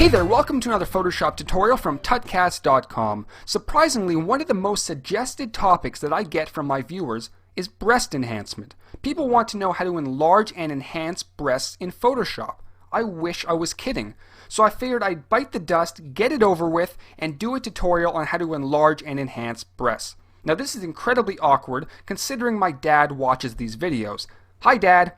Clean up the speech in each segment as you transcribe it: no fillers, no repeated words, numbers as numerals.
Hey there, welcome to another Photoshop tutorial from tutcast.com. Surprisingly, one of the most suggested topics that I get from my viewers is breast enhancement. People want to know how to enlarge and enhance breasts in Photoshop. I wish I was kidding. So I figured I'd bite the dust, get it over with, and do a tutorial on how to enlarge and enhance breasts. Now this is incredibly awkward considering my dad watches these videos. Hi Dad!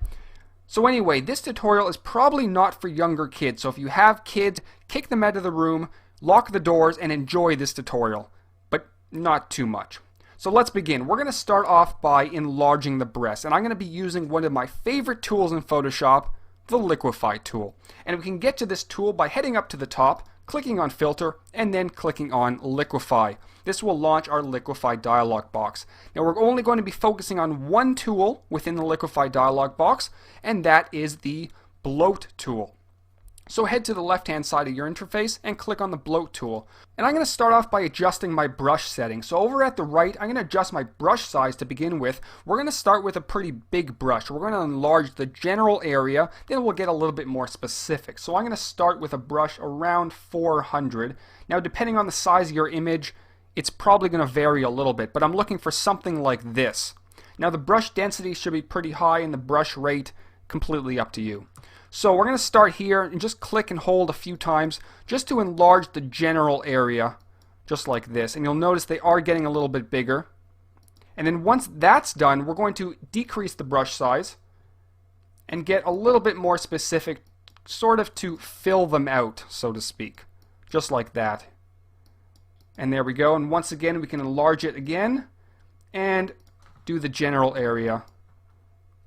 So anyway, this tutorial is probably not for younger kids, so if you have kids, kick them out of the room, lock the doors, and enjoy this tutorial. But not too much. So let's begin. We're going to start off by enlarging the breast, and I'm going to be using one of my favorite tools in Photoshop, the Liquify tool. And we can get to this tool by heading up to the top, clicking on Filter, and then clicking on Liquify. This will launch our Liquify dialog box. Now we're only going to be focusing on one tool within the Liquify dialog box, and that is the Bloat tool. So head to the left-hand side of your interface and click on the Bloat tool. And I'm going to start off by adjusting my brush settings. So over at the right, I'm going to adjust my brush size to begin with. We're going to start with a pretty big brush. We're going to enlarge the general area, then we'll get a little bit more specific. So I'm going to start with a brush around 400. Now depending on the size of your image, it's probably going to vary a little bit, but I'm looking for something like this. Now the brush density should be pretty high and the brush rate completely up to you. So we're going to start here and just click and hold a few times just to enlarge the general area, just like this. And you'll notice they are getting a little bit bigger. And then once that's done, we're going to decrease the brush size and get a little bit more specific, sort of to fill them out, so to speak. Just like that. And there we go. And once again, we can enlarge it again and do the general area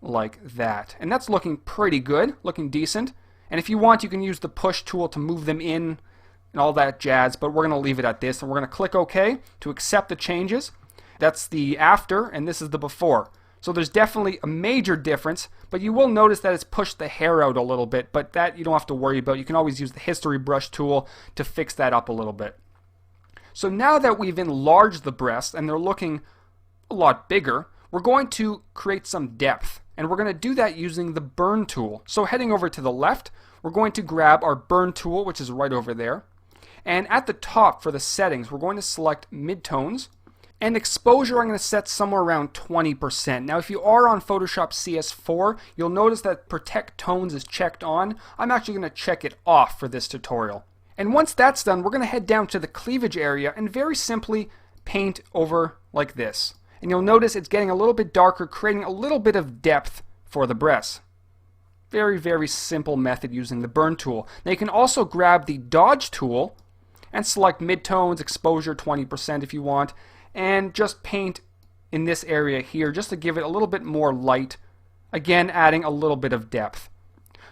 like that. And that's looking pretty good, looking decent. And if you want, you can use the push tool to move them in and all that jazz, but we're going to leave it at this. And we're going to click OK to accept the changes. That's the after, and this is the before. So there's definitely a major difference, but you will notice that it's pushed the hair out a little bit, but that you don't have to worry about. You can always use the history brush tool to fix that up a little bit. So now that we've enlarged the breasts and they're looking a lot bigger, we're going to create some depth. And we're going to do that using the Burn tool. So heading over to the left, we're going to grab our Burn tool, which is right over there. And at the top for the settings, we're going to select midtones. And exposure I'm going to set somewhere around 20%. Now if you are on Photoshop CS4, you'll notice that Protect Tones is checked on. I'm actually going to check it off for this tutorial. And once that's done, we're going to head down to the cleavage area and very simply paint over like this. And you'll notice it's getting a little bit darker, creating a little bit of depth for the breasts. Very, very simple method using the Burn tool. Now you can also grab the Dodge tool and select midtones, exposure 20% if you want, and just paint in this area here just to give it a little bit more light, again adding a little bit of depth.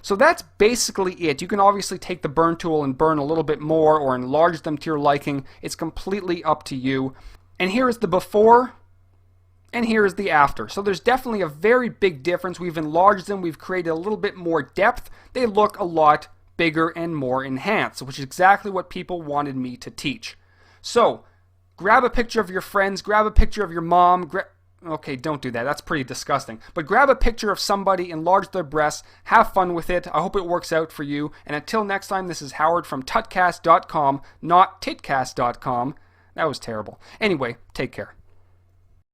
So that's basically it. You can obviously take the Burn tool and burn a little bit more or enlarge them to your liking. It's completely up to you. And here is the before and here is the after. So there's definitely a very big difference. We've enlarged them, we've created a little bit more depth. They look a lot bigger and more enhanced, which is exactly what people wanted me to teach. So grab a picture of your friends, grab a picture of your mom, okay, don't do that. That's pretty disgusting. But grab a picture of somebody, enlarge their breasts, have fun with it. I hope it works out for you. And until next time, this is Howard from tutcast.com, not titcast.com. That was terrible. Anyway, take care.